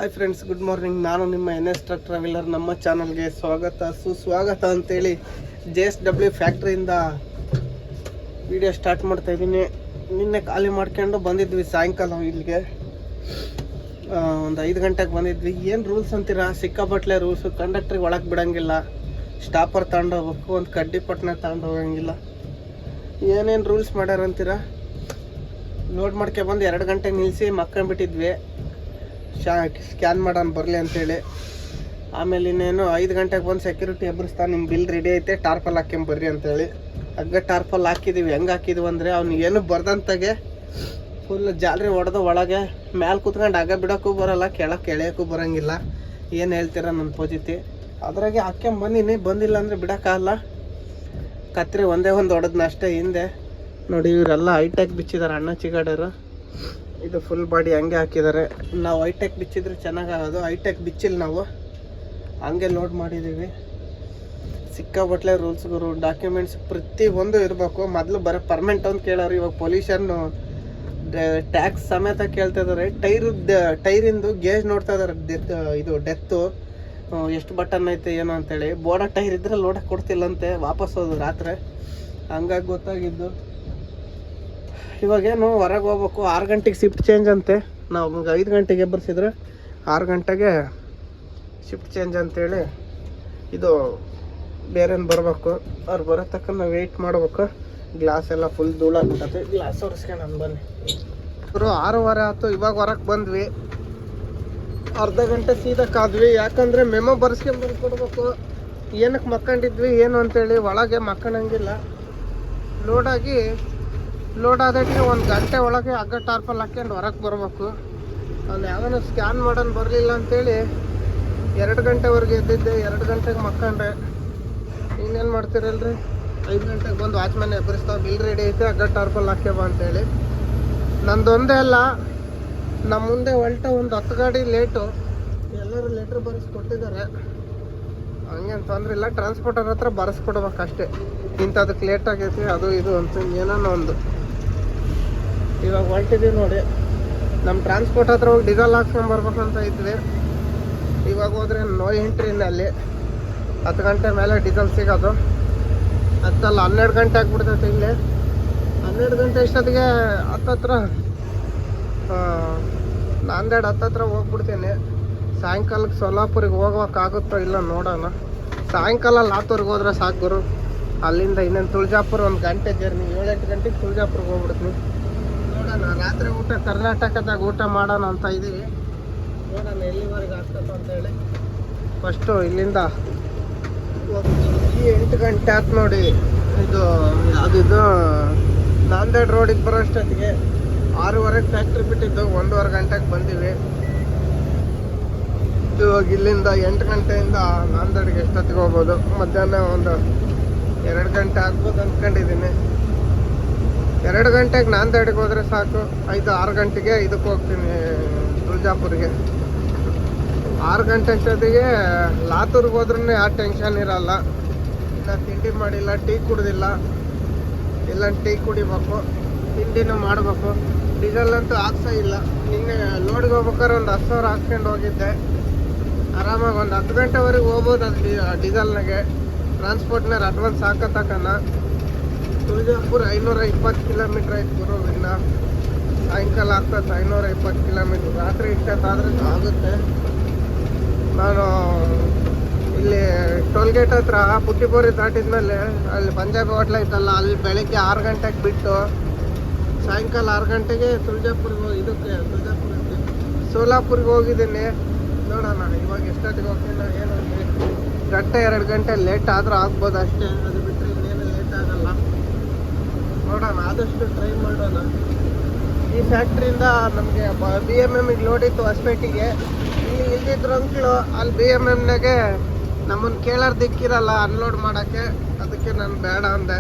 Hi friends, good morning. ನಾನು ನಿಮ್ಮ NS truck traveller. ನಮ್ಮ ಚಾನಲ್ಗೆ ಸ್ವಾಗತ ಸುಸ್ವಾಗತ ಅಂತೇಳಿ JSW ಫ್ಯಾಕ್ಟ್ರಿಯಿಂದ ವಿಡಿಯೋ ಸ್ಟಾರ್ಟ್ ಮಾಡ್ತಾ ಇದ್ದೀನಿ. ನಿನ್ನೆ ಖಾಲಿ ಮಾಡ್ಕೊಂಡು ಬಂದಿದ್ವಿ ಸಾಯಂಕಾಲ ಇಲ್ಲಿಗೆ. ಒಂದು 5 ಗಂಟೆಗೆ ಬಂದಿದ್ವಿ. ಏನು ರೂಲ್ಸ್ ಅಂತೀರಾ, ಸಿಕ್ಕಾಪಟ್ಲೆ ರೂಲ್ಸು. ಕಂಡಕ್ಟ್ರಿಗೆ ಒಳಗೆ ಬಿಡೋಂಗಿಲ್ಲ, ಸ್ಟಾಪರ್ ತಗೊಂಡೋಗ್ಬೇಕು, ಒಂದು ಕಡ್ಡಿ ಪಟ್ಟಣ ತಗೊಂಡೋಗಂಗಿಲ್ಲ. ಏನೇನು ರೂಲ್ಸ್ ಮಾಡ್ಯಾರ ಅಂತೀರಾ. ಲೋಡ್ ಮಾಡ್ಕೊಬಂದು 2 ಗಂಟೆಗೆ ನಿಲ್ಲಿಸಿ ಮಕ್ಕೊಂಡ್ಬಿಟ್ಟಿದ್ವಿ, ಸ್ಕ್ಯಾನ್ ಮಾಡೋಣ ಬರಲಿ ಅಂತೇಳಿ. ಆಮೇಲೆ ಇನ್ನೇನು 5 ಗಂಟೆಗೆ ಬಂದು ಸೆಕ್ಯೂರಿಟಿ ಎಬ್ಬರಿಸ್ತಾನೆ, ನಿಮ್ಮ ಬಿಲ್ ರೆಡಿ ಐತೆ, ಟಾರ್ಪಲ್ ಹಾಕ್ಕೊಂಬರ್ರಿ ಅಂತೇಳಿ. ಹಗ್ಗ ಟಾರ್ಪಲ್ ಹಾಕಿದ್ದೀವಿ. ಹೆಂಗೆ ಹಾಕಿದ್ವಿ ಅಂದರೆ, ಅವ್ನು ಏನು ಬರ್ದಂತಾಗೆ ಫುಲ್ ಜಾಲರಿ ಹೊಡೆದು ಒಳಗೆ ಮ್ಯಾಲೆ ಕೂತ್ಕೊಂಡು ಹಗ್ಗ ಬಿಡೋಕ್ಕೂ ಬರೋಲ್ಲ, ಕೆಳಕ್ಕೆ ಎಳೆಯೋಕ್ಕೂ ಬರೋಂಗಿಲ್ಲ. ಏನು ಹೇಳ್ತೀರ ನನ್ನ ಪೋಜಿತಿ. ಅದ್ರಾಗೆ ಹಾಕ್ಕೊಂಬಂದಿನಿ. ಬಂದಿಲ್ಲ ಅಂದರೆ ಬಿಡೋಕ್ಕಾಗಲ್ಲ. ಕತ್ರಿ ಒಂದೇ ಒಂದು ಹೊಡೆದ್ನ ಅಷ್ಟೇ ಹಿಂದೆ. ನೋಡಿ, ಇವರೆಲ್ಲ ಹೈಟೆಕ್ ಬಿಚ್ಚಿದ್ದಾರೆ, ಅಣ್ಣ ಚಿಗಾಡೋರು. ಇದು ಫುಲ್ ಬಾಡಿ ಹಂಗೆ ಹಾಕಿದ್ದಾರೆ. ನಾವು ಹೈಟೆಕ್ ಬಿಚ್ಚಿದ್ರೆ ಚೆನ್ನಾಗಾಗೋದು. ಹೈಟೆಕ್ ಬಿಚ್ಚಿಲ್ಲ, ನಾವು ಹಂಗೆ ಲೋಡ್ ಮಾಡಿದ್ದೀವಿ. ಸಿಕ್ಕಾಬಟ್ಲೆ ರೂಲ್ಸ್ಗಳು, ಡಾಕ್ಯುಮೆಂಟ್ಸ್ ಪ್ರತಿಯೊಂದು ಇರಬೇಕು. ಮೊದಲು ಬರೋ ಪರ್ಮೆಂಟ್ ಅಂತ ಕೇಳೋರು, ಇವಾಗ ಪೊಲ್ಯೂಷನ್ನು ಟ್ಯಾಕ್ಸ್ ಸಮೇತ ಕೇಳ್ತಾ ಇದ್ದಾರೆ. ಟೈರಿಂದು ಗೇಜ್ ನೋಡ್ತಾ ಇದ್ದಾರೆ. ಇದು ಡೆತ್ತು ಎಷ್ಟು ಬಟನ್ ಐತೆ ಏನು ಅಂತೇಳಿ. ಬೋಡ ಟೈರ್ ಇದ್ರೆ ಲೋಡಕ್ಕೆ ಕೊಡ್ತಿಲ್ಲಂತೆ, ವಾಪಸ್ ಹೋದು ರಾತ್ರಿ. ಹಂಗಾಗಿ ಗೊತ್ತಾಗಿದ್ದು. ಇವಾಗೇನು ಹೊರಗೆ ಹೋಗ್ಬೇಕು. 6 ಗಂಟೆಗೆ ಶಿಫ್ಟ್ ಚೇಂಜ್ ಅಂತೆ. ನಾವು 5 ಗಂಟೆಗೆ ಎಬ್ಬರಿಸಿದ್ರೆ 6 ಗಂಟೆಗೆ ಶಿಫ್ಟ್ ಚೇಂಜ್ ಅಂತೇಳಿ. ಇದು ಬೇರೆನು ಬರಬೇಕು. ಅವ್ರು ಬರೋ ತಕ್ಕ ನಾವು ವೆಯ್ಟ್ ಮಾಡ್ಬೇಕು. ಗ್ಲಾಸ್ ಎಲ್ಲ ಫುಲ್ ಧೂಳಾಗ್ಬಿಟ್ಟೈತೆ. ಗ್ಲಾಸ್ ಒರೆಸ್ಕೊಂಡು ಬನ್ನಿ. ಅವರು 6:15 ಆಯ್ತು. ಇವಾಗ ಹೊರಗೆ ಬಂದ್ವಿ. ಅರ್ಧ ಗಂಟೆ ಸೀದಕ್ಕಾದ್ವಿ. ಯಾಕಂದರೆ ಮೆಮೊ ಬರ್ಸ್ಕೊಂಡ್ಬರ್ಕೊಡ್ಬೇಕು. ಏನಕ್ಕೆ ಮಕ್ಕೊಂಡಿದ್ವಿ ಏನು ಅಂತೇಳಿ. ಒಳಗೆ ಮಕ್ಕಳಂಗಿಲ್ಲ. ಲೋಡ್ ಆದಟ್ಟಿಗೆ 1 ಗಂಟೆ ಒಳಗೆ ಹಗ್ಗ ಟಾರ್ಪಲ್ ಹಾಕ್ಕೊಂಡು ಹೊರಗೆ ಬರಬೇಕು. ಅವ್ನು ಯಾವನೋ ಸ್ಕ್ಯಾನ್ ಮಾಡೋನು ಬರಲಿಲ್ಲ ಅಂತೇಳಿ 2 ಗಂಟೆವರೆಗೆ ಎದ್ದಿದ್ದೆ. 2 ಗಂಟೆಗೆ ಮಕ್ಕಂಡ್ರೆ ಇನ್ನೇನು ಮಾಡ್ತೀರಲ್ರಿ. 5 ಗಂಟೆಗೆ ಬಂದು ವಾಚ್ಮ್ಯಾನ್ ಎಬ್ಬರಿಸ್ತಾವೆ, ಬಿಲ್ ರೆಡಿ ಐತೆ, ಹಗ್ಗ ಟಾರ್ಪಲ್ ಹಾಕ್ಯಬ ಅಂತೇಳಿ. ನಂದೊಂದೇ ಅಲ್ಲ, ನಮ್ಮ ಮುಂದೆ ಹೊಲ್ಟ ಒಂದು 10 ಗಾಡಿ ಲೇಟು. ಎಲ್ಲರೂ ಲೆಟ್ರ್ ಬರೆಸ್ಕೊಟ್ಟಿದ್ದಾರೆ. ಹಂಗೇನು ತೊಂದರೆ ಇಲ್ಲ. ಟ್ರಾನ್ಸ್ಪೋರ್ಟರ್ ಹತ್ರ ಬರೆಸ್ಕೊಡ್ಬೇಕಷ್ಟೇ. ಇಂಥದಕ್ಕೆ ಲೇಟ್ ಆಗೈತಿ, ಅದು ಇದು ಅಂತ ಏನೋ ಒಂದು. ಇವಾಗ ಹೊಲ್ಟಿದ್ದೀವಿ ನೋಡಿ. ನಮ್ಮ ಟ್ರಾನ್ಸ್ಪೋರ್ಟ್ ಹತ್ರ ಹೋಗಿ ಡೀಸೆಲ್ ಹಾಕ್ಸ್ಕೊಂಬರ್ಬೇಕಂತ ಇದ್ವಿ. ಇವಾಗ ಹೋದ್ರೆ ನೋ ಎಂಟ್ರಿನಲ್ಲಿ 10 ಗಂಟೆ ಮೇಲೆ ಡೀಸೆಲ್ ಸಿಗೋದು. ಅದಲ್ಲ 12 ಗಂಟೆ ಆಗ್ಬಿಡ್ತೈತೆ ಇಲ್ಲಿ. 12 ಗಂಟೆ ಇಷ್ಟೊತ್ತಿಗೆ ಹತ್ತತ್ರ ನಾಂದೇಡ್ ಹತ್ತತ್ರ ಹೋಗ್ಬಿಡ್ತೀನಿ. ಸಾಯಂಕಾಲಕ್ಕೆ ಸೋಲಾಪುರಿಗೆ ಹೋಗೋಕ್ಕಾಗುತ್ತೋ ಇಲ್ಲ ನೋಡೋಣ. ಸಾಯಂಕಾಲ ಲಾತೂರ್ಗೆ ಹೋದ್ರೆ ಸಾಕು ಗುರು. ಅಲ್ಲಿಂದ ಇನ್ನೇನು ತುಳಜಾಪುರ 1 ಗಂಟೆ ಜರ್ನಿ. 7-8 ಗಂಟೆಗೆ ತುಳಜಾಪುರ್ಗೆ ಹೋಗ್ಬಿಡ್ತೀನಿ. ನೋಡೋಣ, ರಾತ್ರಿ ಊಟ ಕರ್ನಾಟಕದಾಗ ಊಟ ಮಾಡೋಣ ಅಂತ ಇದ್ದೀವಿ. ನೋಡೋಣ ಎಲ್ಲಿವರೆಗೆ ಆಗ್ತದೆ ಅಂತೇಳಿ. ಫಸ್ಟು ಇಲ್ಲಿಂದ 8 ಗಂಟೆ ಆಯ್ತು ನೋಡಿ. ಇದು ನಾಂದೇಡ್ ರೋಡಿಗೆ ಬರೋಷ್ಟೊತ್ತಿಗೆ 6:15 ಫ್ಯಾಕ್ಟ್ರಿ ಬಿಟ್ಟಿದ್ದು. 1:15 ಗಂಟೆಗೆ ಬಂದೀವಿ. ಇವಾಗ ಇಲ್ಲಿಂದ 8 ಗಂಟೆಯಿಂದ ನಾಂದೇಡ್ಗೆ ಎಷ್ಟೊತ್ತಿಗೆ ಹೋಗ್ಬೋದು. ಮಧ್ಯಾಹ್ನ ಒಂದು 2 ಗಂಟೆ ಆಗ್ಬೋದು ಅಂದ್ಕೊಂಡಿದ್ದೀನಿ. 2 ಗಂಟೆಗೆ ನಾಂದೇಡ್ಗೆ ಹೋದರೆ ಸಾಕು. 5-6 ಗಂಟೆಗೆ ಇದಕ್ಕೆ ಹೋಗ್ತೀನಿ, ತುಳಜಾಪುರಿಗೆ. 6 ಗಂಟೆ ಅಷ್ಟೊತ್ತಿಗೆ ಲಾತೂರ್ಗೆ ಹೋದ್ರೂ ಯಾವ ಟೆನ್ಷನ್ ಇರಲ್ಲ. ಇಲ್ಲ ತಿಂಡಿ ಮಾಡಿಲ್ಲ, ಟೀ ಕುಡ್ದಿಲ್ಲ. ಇಲ್ಲ ಟೀ ಕುಡಿಬೇಕು, ತಿಂಡಿನೂ ಮಾಡಬೇಕು. ಡೀಸೆಲ್ ಅಂತೂ ಹಾಕ್ಸೋ ಇಲ್ಲ. ನಿನ್ನೆ ಲೋಡ್ಗೆ ಹೋಗ್ಬೇಕಾದ್ರೆ ಒಂದು 10,000 ಹಾಕ್ಸ್ಕೊಂಡು ಹೋಗಿದ್ದೆ. ಆರಾಮಾಗಿ ಒಂದು 10 ಗಂಟೆವರೆಗೆ ಹೋಗ್ಬೋದು ಅದು ಡೀಸೆಲ್ನಾಗೆ. ಟ್ರಾನ್ಸ್ಪೋರ್ಟ್ನಾರು ಅಡ್ವಾನ್ಸ್ ಹಾಕತಕ್ಕನ. ತುಳಜಾಪುರ 520 ಕಿಲೋಮೀಟ್ರ್ ಐತೆ ಗುರು. ಇನ್ನು ಸಾಯಂಕಾಲ ಆಗ್ತದೆ 520 ಕಿಲೋಮೀಟ್ರ್. ರಾತ್ರಿ ಇಷ್ಟೊತ್ತಾದ್ರೆ ಆಗುತ್ತೆ. ನಾನು ಇಲ್ಲಿ ಟೋಲ್ಗೇಟ್ ಹತ್ರ ಪುಟ್ಟಿಬೋರಿ ದಾಟಿದ್ಮೇಲೆ ಅಲ್ಲಿ ಪಂಜಾಬಿ ಹೋಟ್ಲ ಐತಲ್ಲ, ಅಲ್ಲಿ ಬೆಳಗ್ಗೆ 6 ಗಂಟೆಗೆ ಬಿಟ್ಟು ಸಾಯಂಕಾಲ 6 ಗಂಟೆಗೆ ತುಳಜಾಪುರಕ್ಕೆ ಸೋಲಾಪುರ್ಗೆ ಹೋಗಿದ್ದೀನಿ. ನೋಡೋಣ ಇವಾಗ ಎಷ್ಟೊತ್ತಿಗೆ ಹೋಗ್ತೀನಿ. ಏನು ಗಂಟೆ 2 ಗಂಟೆ ಲೇಟ್ ಆದರೂ ಆಗ್ಬೋದು ಅಷ್ಟೇ. ಅದು ಬಿಟ್ಟರೆ ಇನ್ನೇನು ಲೇಟ್ ಆಗಲ್ಲ. ನೋಡೋಣ, ಆದಷ್ಟು ಟ್ರೈ ಮಾಡೋಣ. ಈ ಫ್ಯಾಕ್ಟ್ರಿಯಿಂದ ನಮಗೆ BMMಗೆ ಲೋಡ್ ಇತ್ತು ಹೊಸಪೇಟೆಗೆ. ಇಲ್ಲಿ ಇಲ್ದಿದ್ರು ಅಂಕಲು ಅಲ್ಲಿ BMMನಾಗೆ ನಮ್ಮನ್ನು ಕೇಳೋರು ದಿಕ್ಕಿರಲ್ಲ ಅನ್ಲೋಡ್ ಮಾಡೋಕ್ಕೆ. ಅದಕ್ಕೆ ನಾನು ಬೇಡ ಅಂದೆ.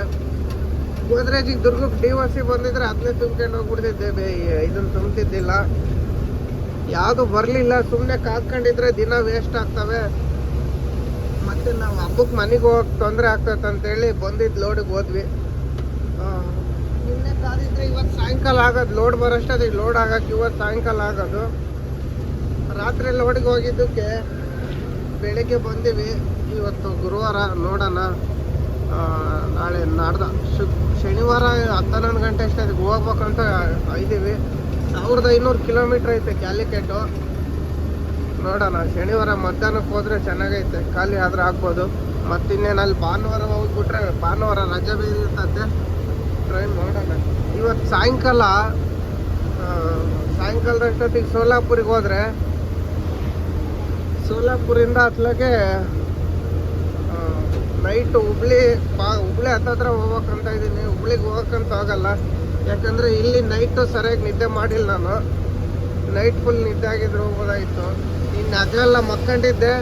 ಗೋದ್ರೇಜಿಗೆ ದುರ್ಗಕ್ಕೆ DOC ಬಂದಿದ್ರೆ ಅದನ್ನೇ ತುಂಬ್ಕೊಂಡು ಹೋಗ್ಬಿಡ್ತಿದ್ದೆ. ಇದನ್ನು ತುಂಬ್ತಿದ್ದಿಲ್ಲ. ಯಾವುದು ಬರಲಿಲ್ಲ. ಸುಮ್ಮನೆ ಕಾದ್ಕೊಂಡಿದ್ರೆ ದಿನ ವೇಸ್ಟ್ ಆಗ್ತವೆ. ಮತ್ತು ನಾವು ಹಬ್ಬಕ್ಕೆ ಮನೆಗೆ ಹೋಗಕ್ಕೆ ತೊಂದರೆ ಆಗ್ತೈತೆ ಅಂತೇಳಿ ಬಂದಿದ್ದು ಲೋಡಿಗೆ ಹೋದ್ವಿ. ನಿನ್ನೆ ಕಾದಿದ್ರೆ ಇವತ್ತು ಸಾಯಂಕಾಲ ಆಗೋದು. ಲೋಡ್ ಬರೋಷ್ಟೊತ್ತಿಗೆ ಲೋಡ್ ಆಗಕ್ಕೆ ಇವತ್ತು ಸಾಯಂಕಾಲ ಆಗೋದು. ರಾತ್ರಿ ಲೋಡಿಗೆ ಹೋಗಿದ್ದಕ್ಕೆ ಬೆಳಿಗ್ಗೆ ಬಂದೀವಿ. ಇವತ್ತು ಗುರುವಾರ, ನೋಡೋಣ ನಾಳೆ ನಾಡ್ದ ಶನಿವಾರ 11 ಗಂಟೆ ಅಷ್ಟೊತ್ತಿಗೆ ಹೋಗ್ಬೇಕಂತ ಇದ್ದೀವಿ. 1500 ಕಿಲೋಮೀಟ್ರ್ ಐತೆ ಕ್ಯಾಲಿಕೇಟು. ನೋಡೋಣ, ಶನಿವಾರ ಮಧ್ಯಾಹ್ನಕ್ಕೆ ಹೋದರೆ ಚೆನ್ನಾಗೈತೆ, ಖಾಲಿ ಆದ್ರೆ ಆಗ್ಬೋದು. ಮತ್ತಿನ್ನೇನು ಅಲ್ಲಿ ಭಾನುವಾರ ಹೋಗ್ಬಿಟ್ರೆ ಭಾನುವಾರ ರಜೆ ಬೀರ್ತದೆ, ಟ್ರೈನ್ ನೋಡೋಣ. ಇವತ್ತು ಸಾಯಂಕಾಲದಷ್ಟೊತ್ತಿಗೆ ಸೋಲಾಪುರಿಗೆ ಹೋದರೆ ಸೋಲಾಪುರಿಂದ ಅತ್ಲಾಗೆ ನೈಟು ಹುಬ್ಳಿ ಹತ್ತತ್ರ ಹೋಗ್ಬೇಕಂತ ಇದ್ದೀನಿ. ಹುಬ್ಳಿಗೆ ಹೋಗ್ಬೇಕಂತ ಹೋಗಲ್ಲ, ಯಾಕಂದರೆ ಇಲ್ಲಿ ನೈಟು ಸರಿಯಾಗಿ ನಿದ್ದೆ ಮಾಡಿಲ್ಲ ನಾನು. ನೈಟ್ ಫುಲ್ ನಿದ್ದೆ ಆಗಿದ್ರು ಹೋಗೋದಾಯಿತು. ಇನ್ನು ಅದೆಲ್ಲ ಮಕ್ಕಂಡಿದ್ದೆ,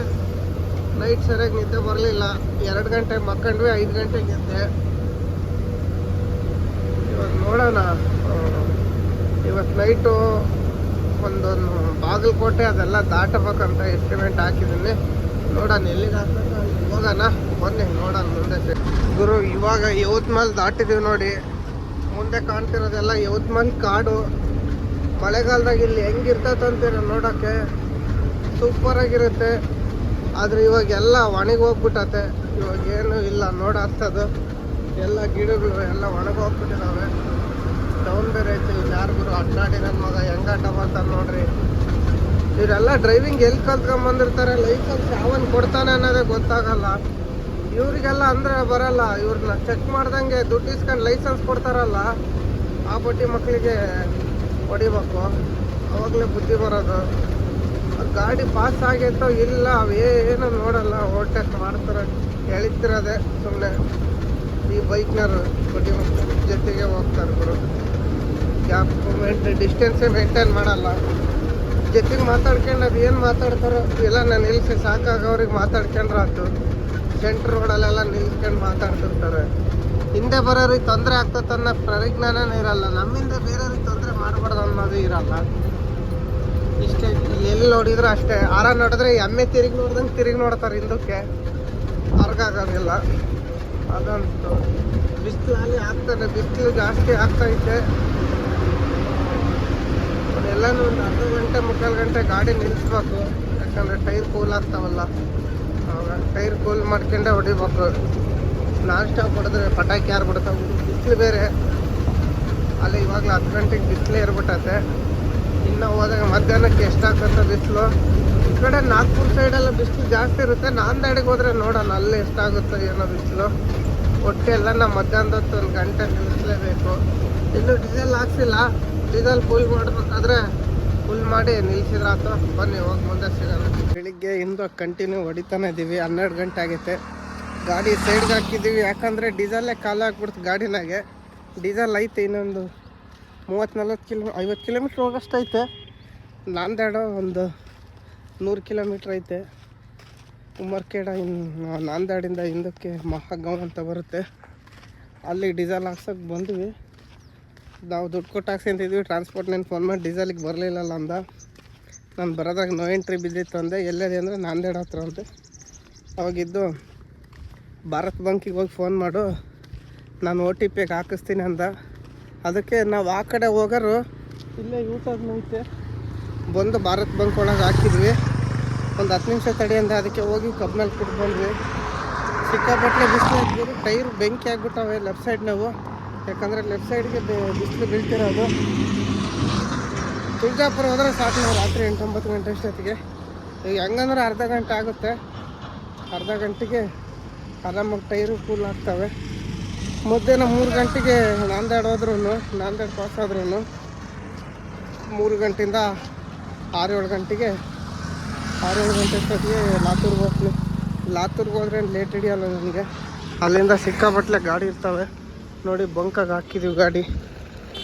ನೈಟ್ ಸರಿಯಾಗಿ ನಿದ್ದೆ ಬರಲಿಲ್ಲ. 2 ಗಂಟೆಗೆ ಮಕ್ಕಂಡ್ವಿ, 5 ಗಂಟೆಗೆ ಎದ್ದೆ. ಇವಾಗ ನೋಡೋಣ, ಇವತ್ತು ನೈಟು ಒಂದೊಂದು ಬಾಗಲಕೋಟೆ ಅದೆಲ್ಲ ದಾಟಬೇಕಂತ ಎಸ್ಟಿಮೇಟ್ ಹಾಕಿದ್ದೀನಿ. ನೋಡೋಣ ಎಲ್ಲಿಗೆ ಹಾಕ್ಬೇಕು ಅಲ್ಲಿ ಹೋಗೋಣ, ಬನ್ನಿ ನೋಡೋಣ ಮುಂದೆ. ಗುರು ಇವಾಗ ಯವತ್ಮಲ್ ದಾಟಿದ್ದೀವಿ ನೋಡಿ. ಮುಂದೆ ಕಾಣ್ತಿರೋದೆಲ್ಲ ಯವತ್ಮಲ್ ಕಾಡು. ಮಳೆಗಾಲದಾಗ ಇಲ್ಲಿ ಹೆಂಗಿರ್ತದಂತೀರ ನೋಡೋಕ್ಕೆ, ಸೂಪರಾಗಿರುತ್ತೆ. ಆದರೆ ಇವಾಗೆಲ್ಲ ಒಣಗಿ ಹೋಗ್ಬಿಟ್ಟತೆ. ಇವಾಗ ಏನು ಇಲ್ಲ ನೋಡೋಂಥದ್ದು, ಎಲ್ಲ ಗಿಡಗಳು ಎಲ್ಲ ಒಣಗಿ ಹೋಗ್ಬಿಟ್ಟಿದ್ದಾವೆ. ಡೌನ್ ಬೇರೆ ಐತೆ. ಇವ್ರು ಯಾರು ಗುರು ಅಡ್ಡಾಡಿ ನನ್ನ ಮಗ ಹೆಂಗೆ ಆಟ ಮಾಡ್ತಾರೆ ನೋಡ್ರಿ. ಇವರೆಲ್ಲ ಡ್ರೈವಿಂಗ್ ಎಲ್ಲಿ ಕಲ್ತ್ಕೊಂಬಂದಿರ್ತಾರೆ, ಲೈಸೆನ್ಸ್ ಯಾವನ್ ಕೊಡ್ತಾನೆ ಅನ್ನೋದೇ ಗೊತ್ತಾಗಲ್ಲ ಇವರಿಗೆಲ್ಲ. ಅಂದರೆ ಬರಲ್ಲ, ಇವ್ರನ್ನ ಚೆಕ್ ಮಾಡ್ದಂಗೆ ದುಡ್ಡು ಇಸ್ಕೊಂಡು ಲೈಸೆನ್ಸ್ ಕೊಡ್ತಾರಲ್ಲ, ಆ ಬಡ್ಡಿ ಮಕ್ಕಳಿಗೆ ಹೊಡಿಬೇಕು, ಅವಾಗಲೇ ಬುದ್ಧಿ ಬರೋದು. ಗಾಡಿ ಪಾಸ್ ಆಗೈತೋ ಇಲ್ಲ ಅವೇನು ನೋಡಲ್ಲ, ಓವರ್ಟೇಕ್ ಮಾಡ್ತಾರೆ. ಎಳಿತಿರೋದೆ ಸುಮ್ಮನೆ. ಈ ಬೈಕ್ನವರು ಬಡ್ಡಿ ಮಕ್ಕಳು ಜೊತೆಗೆ ಹೋಗ್ತಾರೆ ಗುರು. ಗ್ಯಾಪ್ ಡಿಸ್ಟೆನ್ಸೇ ಮೇಂಟೈನ್ ಮಾಡಲ್ಲ. ಜೊತೆಗೆ ಮಾತಾಡ್ಕೊಂಡು ಅದು ಏನು ಮಾತಾಡ್ತಾರೋ ಎಲ್ಲ ನಾನು ನಿಲ್ಲಿಸಿ ಸಾಕಾಗವ್ರಿಗೆ ಮಾತಾಡ್ಕೊಂಡ್ರೆ ಆಯ್ತು. ಸೆಂಟ್ರ್ ರೋಡಲ್ಲೆಲ್ಲ ನಿಲ್ಸ್ಕೊಂಡು ಮಾತಾಡ್ತಿರ್ತಾರೆ. ಹಿಂದೆ ಬರೋರಿಗೆ ತೊಂದರೆ ಆಗ್ತದೆ ಅನ್ನೋ ಪರಿಜ್ಞಾನನೇ ಇರಲ್ಲ. ನಮ್ಮಿಂದ ಬೇರೆಯವ್ರಿಗೆ ತೊಂದರೆ ಮಾಡಬಾರ್ದು ಅನ್ನೋದು ಇರಲ್ಲ. ಇಷ್ಟೇ, ಎಲ್ಲಿ ನೋಡಿದ್ರು ಅಷ್ಟೇ. ಆರ ನೋಡಿದ್ರೆ ಎಮ್ಮೆ ತಿರುಗಿ ನೋಡ್ದಂಗೆ ತಿರುಗಿ ನೋಡ್ತಾರೆ ಹಿಂದಕ್ಕೆ, ಹೊರಗಾಗೋದಿಲ್ಲ. ಅದಂತೂ ಬಿಸಿಲಲ್ಲಿ ಆಗ್ತಾನೆ, ಬಿಸಿಲು ಜಾಸ್ತಿ ಆಗ್ತೈತೆ. ಎಲ್ಲನೂ ಒಂದು ಅರ್ಧ ಗಂಟೆ 3/4 ಗಂಟೆ ಗಾಡಿ ನಿಲ್ಲಿಸ್ಬೇಕು, ಯಾಕಂದರೆ ಟೈರ್ ಕೂಲ್ ಆಗ್ತಾವಲ್ಲ. ಅವಾಗ ಟೈರ್ ಕೂಲ್ ಮಾಡ್ಕೊಂಡೆ ಹೊಡಿಬೇಕು. ನಾನ್ ಸ್ಟಾಪ್ ಹೊಡೆದ್ರೆ ಪಟಾಕಿ ಯಾರು ಬಿಡ್ತಾವೆ. ಬಿಸಿಲು ಬೇರೆ ಅಲ್ಲಿ, ಇವಾಗಲೂ 10 ಗಂಟೆಗೆ ಬಿಸಿಲೇ ಇರ್ಬಿಟ್ಟತೆ. ಇನ್ನು ಹೋದಾಗ ಮಧ್ಯಾಹ್ನಕ್ಕೆ ಎಷ್ಟಾಗ್ತದೆ ಬಿಸಿಲು. ಈ ಕಡೆ ನಾಗ್ಪುರ ಸೈಡೆಲ್ಲ ಬಿಸಿಲು ಜಾಸ್ತಿ ಇರುತ್ತೆ. ನಾಂದೇಡಿಗೆ ಹೋದರೆ ನೋಡೋಣ ಅಲ್ಲಿ ಎಷ್ಟಾಗುತ್ತೆ ಏನೋ ಬಿಸಿಲು. ಒಟ್ಟು ಎಲ್ಲ ನಾವು ಮಧ್ಯಾಹ್ನದ ಹೊತ್ತು 1 ಗಂಟೆ ನಿಲ್ಲಿಸಲೇಬೇಕು. ಇನ್ನೂ ಡೀಸೆಲ್ ಹಾಕ್ಸಿಲ್ಲ. ಡೀಸೆಲ್ ಫುಲ್ ಮಾಡಬೇಕಾದ್ರೆ ಫುಲ್ ಮಾಡಿ ನಿಲ್ಸಿದ್ರಾತು. ಬನ್ನಿ ಹೋಗಿ ಮುಂದೆ ಸಿಗೋಣ. ಬೆಳಿಗ್ಗೆ ಇಂದು ಕಂಟಿನ್ಯೂ ಹೊಡಿತಾನೆ ಇದ್ದೀವಿ. 12 ಗಂಟೆ ಆಗೈತೆ. ಗಾಡಿ ಸೈಡ್ಗೆ ಹಾಕಿದ್ದೀವಿ, ಯಾಕಂದರೆ ಡೀಸೆಲ್ಲೇ ಖಾಲಿ ಆಗ್ಬಿಡ್ತು ಗಾಡಿನಾಗೆ. ಡೀಸೆಲ್ ಐತೆ ಇನ್ನೊಂದು 50 ಕಿಲೋಮೀಟ್ರ್ ಹೋಗೋಷ್ಟೈತೆ. ನಾಂದೇಡ ಒಂದು 100 ಕಿಲೋಮೀಟ್ರ್ ಐತೆ. ಉಮರ್ಖೇಡ ನಾಂದೇಡಿಂದ ಹಿಂದಕ್ಕೆ ಮಹಾಗಾಂವ್ ಅಂತ ಬರುತ್ತೆ, ಅಲ್ಲಿ ಡೀಸೆಲ್ ಹಾಕ್ಸೋಕೆ ಬಂದ್ವಿ. ನಾವು ದುಡ್ಡು ಕೊಟ್ಟು ಹಾಕ್ಸಂತಿದ್ವಿ. ಟ್ರಾನ್ಸ್ಪೋರ್ಟ್ ನಾನು ಫೋನ್ ಮಾಡಿ ಡೀಸೆಲಿಗೆ ಬರಲಿಲ್ಲಲ್ಲ ಅಂದ. ನಾನು ಬರೋದಾಗ ನೋ ಎಂಟ್ರಿ ಬಿದ್ದಿತ್ತು ಅಂದೆ. ಎಲ್ಲದೆ ಅಂದರೆ ನಾಂದೇಡ ಹತ್ರ ಅಂತೆ. ಅವಾಗಿದ್ದು ಭಾರತ್ ಬ್ಯಾಂಕಿಗೆ ಹೋಗಿ ಫೋನ್ ಮಾಡು, ನಾನು OTP ಹಾಕಿಸ್ತೀನಿ ಅಂದ. ಅದಕ್ಕೆ ನಾವು ಆ ಕಡೆ ಹೋಗೋರು ಇಲ್ಲೇ ಯೂಟರ್ನ್ ಐತೆ ಬಂದು ಭಾರತ್ ಬ್ಯಾಂಕ್ ಒಳಗೆ ಹಾಕಿದ್ವಿ. ಒಂದು 10 ನಿಮಿಷ ತಡಿ ಅಂದೆ. ಅದಕ್ಕೆ ಹೋಗಿ ಕಬ್ನಲ್ಲಿ ಕೊಟ್ಟು ಬಂದ್ವಿ. ಸಿಕ್ಕಾಪಟ್ಟೆ ಬಿಸಿಲು ಹಾಕಿದ್ರು, ಟೈರ್ ಬೆಂಕಿ ಆಗಿಬಿಟ್ಟವೆ ಲೆಫ್ಟ್ ಸೈಡ್ ನಾವು. ಯಾಕಂದರೆ ಲೆಫ್ಟ್ ಸೈಡ್ಗೆ ಬಿಸಿಲು ಬೀಳ್ತಿರೋದು. ತುಳಜಾಪುರ ಹೋದರೆ ಸಾಕು ನಾವು ರಾತ್ರಿ 8-9 ಗಂಟೆ ಅಷ್ಟೊತ್ತಿಗೆ. ಈಗ ಹೆಂಗಂದ್ರೆ ಅರ್ಧ ಗಂಟೆ ಆಗುತ್ತೆ. ಅರ್ಧ ಗಂಟೆಗೆ ಆರಾಮಾಗಿ ಟೈರು ಕೂಲ್ ಆಗ್ತವೆ. ಮಧ್ಯಾಹ್ನ 3 ಗಂಟೆಗೆ ನಾಂದೇಡ್ ಹೋದ್ರೂ, ನಾಂದೇಡ್ ಪಾಸ್ ಆದ್ರೂ 3 ಗಂಟೆಯಿಂದ 6-7 ಗಂಟೆಗೆ ಅಷ್ಟೊತ್ತಿಗೆ ಲಾತೂರ್ಗೆ ಹೋಗ್ತೀನಿ. ಲಾತೂರ್ಗೆ ಹೋದ್ರೆ ಲೇಟ್ ಹಿಡಿಯಲ್ಲ ನನಗೆ. ಅಲ್ಲಿಂದ ಸಿಕ್ಕಾಪಟ್ಟಲೆ ಗಾಡಿ ಇರ್ತವೆ ನೋಡಿ. ಬಂಕಾಗಿ ಹಾಕಿದ್ದೀವಿ ಗಾಡಿ,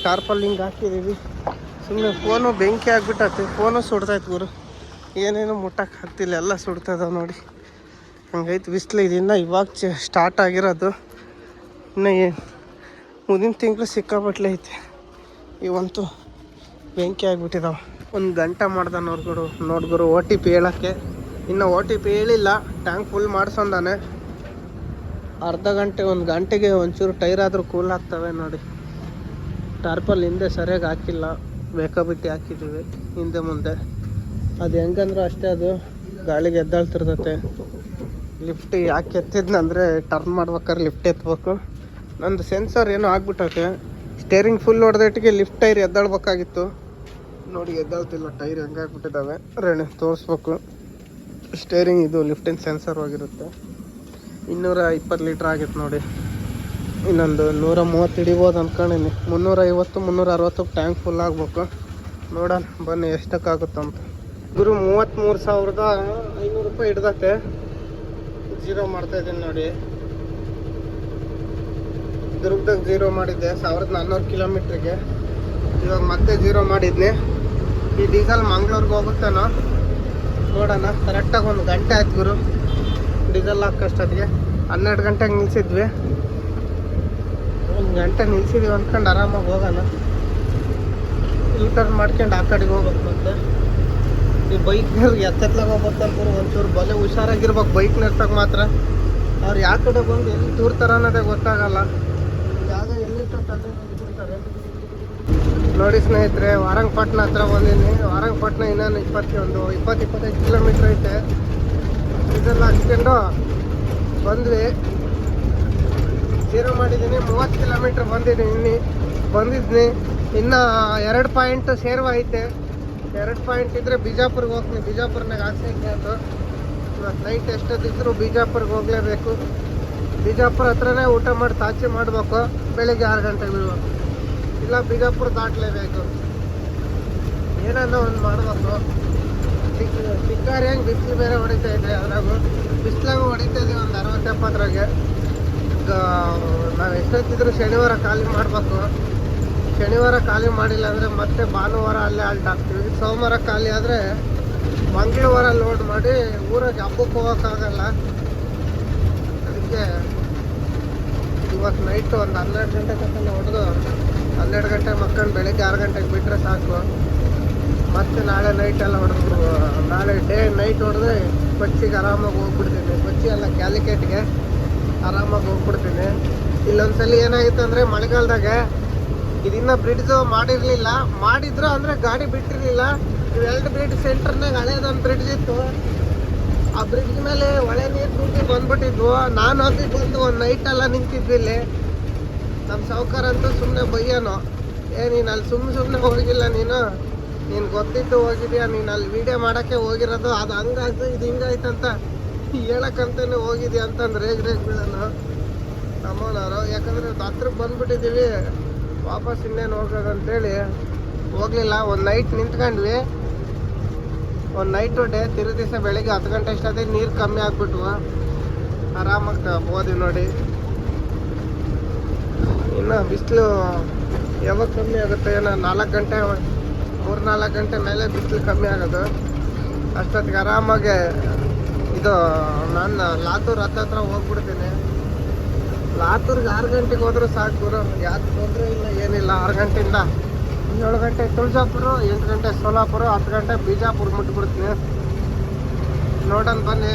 ಟಾರ್ಪಲ್ಲಿಂಗ್ ಹಾಕಿದ್ದೀವಿ. ಸುಮ್ಮನೆ ಫೋನು ಬೆಂಕಿ ಆಗಿಬಿಟ್ಟೈತೆ. ಫೋನು ಸುಡ್ತಾಯ್ತು ಗುರು, ಏನೇನು ಮುಟ್ಟಕ್ಕೆ ಆಗ್ತಿಲ್ಲ, ಎಲ್ಲ ಸುಡ್ತದ ನೋಡಿ. ಹಂಗೈತೆ ಬಿಸಿಲು. ಇದನ್ನ ಇವಾಗ ಸ್ಟಾರ್ಟ್ ಆಗಿರೋದು. ಇನ್ನು ಮುಂದಿನ ತಿಂಗಳು ಸಿಕ್ಕಾಪಟ್ಲೆ ಐತೆ. ಇವಂತೂ ಬೆಂಕಿ ಆಗಿಬಿಟ್ಟಿದ್ದಾವೆ. 1 ಗಂಟೆ ಮಾಡ್ದ ನೋಡ್ಗುರು OTP ಹೇಳೋಕ್ಕೆ. ಇನ್ನು OTP ಹೇಳಿಲ್ಲ, ಟ್ಯಾಂಕ್ ಫುಲ್ ಮಾಡ್ಸೊಂದಾನೆ. ಅರ್ಧ ಗಂಟೆ 1 ಗಂಟೆಗೆ ಒಂಚೂರು ಟೈರ್ ಆದರೂ ಕೂಲ್ ಆಗ್ತವೆ ನೋಡಿ. ಟಾರ್ಪಲ್ ಹಿಂದೆ ಸರಿಯಾಗಿ ಹಾಕಿಲ್ಲ, ಬೇಕಾಬಿಟ್ಟು ಹಾಕಿದ್ದೀವಿ ಹಿಂದೆ ಮುಂದೆ. ಅದು ಹೆಂಗಂದ್ರೆ ಅಷ್ಟೇ, ಅದು ಗಾಳಿಗೆ ಎದ್ದಾಳ್ತಿರ್ತೈತೆ. ಲಿಫ್ಟ್ ಯಾಕೆ ಎತ್ತಿದ್ನಂದರೆ ಟರ್ನ್ ಮಾಡ್ಬೇಕಾದ್ರೆ ಲಿಫ್ಟ್ ಎತ್ತಬೇಕು. ನಂದು ಸೆನ್ಸರ್ ಏನೋ ಆಗ್ಬಿಟ್ಟೈತೆ. ಸ್ಟೇರಿಂಗ್ ಫುಲ್ ಹೊಡೆದಟ್ಟಿಗೆ ಲಿಫ್ಟ್ ಟೈರ್ ಎದ್ದಾಳ್ಬೇಕಾಗಿತ್ತು. ನೋಡಿ ಎದ್ದಾಳ್ತಿಲ್ಲ, ಟೈರ್ ಹೆಂಗಾಗ್ಬಿಟ್ಟಿದ್ದಾವೆ. ತೋರಿಸ್ಬೇಕು. ಸ್ಟೇರಿಂಗ್ ಇದು ಲಿಫ್ಟಿನ ಸೆನ್ಸರ್ ಹೋಗಿರುತ್ತೆ. 220 ಲೀಟ್ರ್ ಆಗಿತ್ತು ನೋಡಿ. ಇನ್ನೊಂದು 130 ಹಿಡಿಬೋದು ಅಂದ್ಕೊಂಡಿನಿ. 350 360 ಟ್ಯಾಂಕ್ ಫುಲ್ ಆಗ್ಬೇಕು. ನೋಡೋಣ ಬನ್ನಿ ಎಷ್ಟಕ್ಕಾಗುತ್ತಂತ. ಗುರು 33,500 ರೂಪಾಯಿ ಹಿಡ್ದತ್ತೆ. ಜೀರೋ ಮಾಡ್ತಾ ಇದ್ದೀನಿ ನೋಡಿ. ದುರ್ಗದಾಗ ಜೀರೋ ಮಾಡಿದ್ದೆ 1400 ಕಿಲೋಮೀಟ್ರಿಗೆ. ಇವಾಗ ಮತ್ತೆ ಜೀರೋ ಮಾಡಿದ್ನಿ. ಈ ಡೀಸೆಲ್ ಮಂಗ್ಳೂರ್ಗೆ ಹೋಗುತ್ತೇನೋ ನೋಡೋಣ. ಕರೆಕ್ಟಾಗಿ 1 ಗಂಟೆ ಆಯ್ತು ಗುರು ಡೀಸೆಲ್ ಹಾಕಷ್ಟೊತ್ತಿಗೆ. 12 ಗಂಟೆಗೆ ನಿಲ್ಸಿದ್ವಿ. 1 ಗಂಟೆ ನಿಲ್ಸಿದ್ವಿ ಅಂದ್ಕೊಂಡು ಆರಾಮಾಗಿ ಹೋಗೋಣ. ಯೂಟರ್ನ್ ಮಾಡ್ಕೊಂಡು ಆ ಕಡೆಗೆ ಹೋಗ್ಬೇಕು. ಮತ್ತೆ ಈ ಬೈಕ್ನವ್ರಿಗೆ ಎತ್ತತ್ಲಾಗ ಹೋಗ್ಬೇಕಂತಾರೆ ಒಂಚೂರು ಬಲೆ ಹುಷಾರಾಗಿರ್ಬೇಕು. ಬೈಕ್ನರ್ತಾಗ ಮಾತ್ರ ಅವ್ರು ಯಾವ ಕಡೆ ಬಂದು ಎಲ್ಲಿ ತೂರ್ತಾರ ಅನ್ನೋದೇ ಗೊತ್ತಾಗಲ್ಲ. ಜಾಗ ಎಲ್ಲಿರ್ತಾರೆ ನೋಡಿ ಸ್ನೇಹಿತರೆ. ವಾರಂಗಪಟ್ಟಣ ಹತ್ರ ಬಂದೀನಿ. ವಾರಂಗಪಟ್ಟಣ ಇನ್ನೊಂದು 20-25 ಕಿಲೋಮೀಟ್ರ್ ಐತೆ. ಇದೆಲ್ಲ ಹಾಕ್ಕೊಂಡು ಬಂದ್ವಿ. ಜೀರೋ ಮಾಡಿದ್ದೀನಿ. 30 ಕಿಲೋಮೀಟ್ರ್ ಬಂದಿದ್ನಿ. ಇನ್ನು 2 ಪಾಯಿಂಟ್ ಸೇರುವ ಐತೆ. 2 ಪಾಯಿಂಟ್ ಇದ್ದರೆ ಬಿಜಾಪುರ್ಗೆ ಹೋಗ್ತೀನಿ. ಬಿಜಾಪುರ್ನಾಗ ಆಸೈತೆ ಅದು. ಇವತ್ತು ನೈಟ್ ಎಷ್ಟೊತ್ತಿದ್ರು ಬಿಜಾಪುರ್ಗೆ ಹೋಗಲೇಬೇಕು. ಬಿಜಾಪುರ ಹತ್ರನೇ ಊಟ ಮಾಡಿ ತಾಚಿ ಮಾಡಬೇಕು. ಬೆಳಿಗ್ಗೆ 6 ಗಂಟೆಗೆ ಬಿಡ್ಬೇಕು. ಇಲ್ಲ ಬಿಜಾಪುರ ದಾಟಲೇಬೇಕು. ಏನಾದ್ರು ಒಂದು ಮಾಡಬೇಕು. ಚಿಕ್ಕಾರಿ ಹೆಂಗೆ ಬಿಸಿಲು ಬೇರೆ ಹೊಡಿತಾ ಇದೆ. ಅದ್ರಾಗು ಬಿಸಿಲಾಗೂ ಹೊಡಿತಾ ಇದ್ದೀವಿ ಒಂದು 60-70ರಾಗೆ. ಈಗ ನಾವು ಎಷ್ಟೊತ್ತಿದ್ರು ಶನಿವಾರ ಖಾಲಿ ಮಾಡಬೇಕು. ಶನಿವಾರ ಖಾಲಿ ಮಾಡಿಲ್ಲ ಅಂದರೆ ಮತ್ತೆ ಭಾನುವಾರ ಅಲ್ಲೇ ಆಲ್ಟ್ ಹಾಕ್ತೀವಿ. ಸೋಮವಾರ ಖಾಲಿ ಆದರೆ ಮಂಗಳವಾರ ಲೋಡ್ ಮಾಡಿ ಊರಾಗೆ ಹಬ್ಬಕ್ಕೆ ಹೋಗೋಕ್ಕಾಗಲ್ಲ. ಅದಕ್ಕೆ ಇವತ್ತು ನೈಟು ಒಂದು 12 ಗಂಟೆ ತನಕ ಹೊಡೆದು 12 ಗಂಟೆಗೆ ಮಕ್ಕಂಡು ಬೆಳಗ್ಗೆ 6 ಗಂಟೆಗೆ ಬಿಟ್ಟರೆ ಸಾಕು. ಮತ್ತೆ ನಾಳೆ ನೈಟೆಲ್ಲ ಹೊಡೆದು ನಾಳೆ ನೈಟ್ ಹೊಡೆದ್ರೆ ಕೊಚ್ಚಿಗೆ ಆರಾಮಾಗಿ ಹೋಗ್ಬಿಡ್ತೀನಿ. ಕೊಚ್ಚಿ ಎಲ್ಲ ಕ್ಯಾಲಿಕೇಟ್ಗೆ ಆರಾಮಾಗಿ ಹೋಗ್ಬಿಡ್ತೀನಿ. ಇಲ್ಲೊಂದ್ಸಲ ಏನಾಗಿತ್ತು ಅಂದರೆ ಮಳೆಗಾಲದಾಗ ಇದನ್ನ ಬ್ರಿಡ್ಜು ಮಾಡಿದ್ರು ಅಂದರೆ ಗಾಡಿ ಬಿಟ್ಟಿರಲಿಲ್ಲ. ಇವೆರಡು ಬ್ರಿಡ್ಜ್ ಸೆಂಟರ್ನಾಗ ಹಳೇದೊಂದು ಬ್ರಿಡ್ಜ್ ಇತ್ತು. ಆ ಬ್ರಿಡ್ಜ್ ಮೇಲೆ ಒಳೆ ನೀರು ತುಂಬಿ ಬಂದ್ಬಿಟ್ಟಿದ್ವು. ನಾನು ಅಲ್ಲಿ ಬಂದು ಒಂದು ನೈಟೆಲ್ಲ ನಿಂತಿದ್ವಿ ಇಲ್ಲಿ. ನಮ್ಮ ಸಾವುಕಾರ ಅಂತೂ ಸುಮ್ಮನೆ ಬೈಯೋನು, ನೀನು ಅಲ್ಲಿ ಸುಮ್ಮನೆ ಹೋಗಿಲ್ಲ, ನೀನು ಗೊತ್ತಿದ್ದು ಹೋಗಿದ್ಯಾ, ನೀನು ಅಲ್ಲಿ ವೀಡಿಯೋ ಮಾಡೋಕ್ಕೆ ಹೋಗಿರೋದು, ಅದು ಹಂಗಾಯ್ತು ಇದು ಹಿಂಗಾಯ್ತಂತ ಹೇಳಕ್ಕಂತಲೇ ಹೋಗಿದ್ಯಾ ಅಂತಂದು ರೇಗ್ ಬೀಳೋನು ನಮ್ಮನವರು. ಯಾಕಂದರೆ ಹತ್ರಕ್ಕೆ ಬಂದ್ಬಿಟ್ಟಿದ್ದೀವಿ, ವಾಪಸ್ ಇನ್ನೇನು ಹೋಗೋದಂತೇಳಿ ಹೋಗಲಿಲ್ಲ. ಒಂದು ನೈಟ್ ನಿಂತ್ಕೊಂಡ್ವಿ. ಒಂದು ನೈಟು ತಿರು ದಿವಸ ಬೆಳಿಗ್ಗೆ 10 ಗಂಟೆ ಅಷ್ಟೊತ್ತಿಗೆ ನೀರು ಕಮ್ಮಿ ಆಗಿಬಿಟ್ವು. ಆರಾಮಾಗಿ ಹೋದ್ವಿ ನೋಡಿ. ಇನ್ನು ಬಿಸಿಲು ಯಾವಾಗ ಕಮ್ಮಿ ಆಗುತ್ತೆ ಏನೋ 3-4 ಗಂಟೆ ಮೇಲೆ ಬಿಸಿಲು ಕಮ್ಮಿ ಆಗೋದು. ಅಷ್ಟೊತ್ತಿಗೆ ಆರಾಮಾಗೆ ನಾನು ಲಾತೂರ್ ಹತ್ರ ಹೋಗ್ಬಿಡ್ತೀನಿ. ಲಾತೂರ್ಗೆ 6 ಗಂಟೆಗೆ ಹೋದ್ರೂ ಸಾಕು ಗುರು, ಯಾಕೆ ತೊಂದರೆ ಇಲ್ಲ ಏನಿಲ್ಲ. 6 ಗಂಟೆಯಿಂದ 7 ಗಂಟೆ ತುಳಜಾಪುರ, 8 ಗಂಟೆ ಸೋಲಾಪುರ, 10 ಗಂಟೆ ಬಿಜಾಪುರ ಮುಟ್ಬಿಡ್ತೀನಿ. ನೋಡೋಣ ಬನ್ನಿ.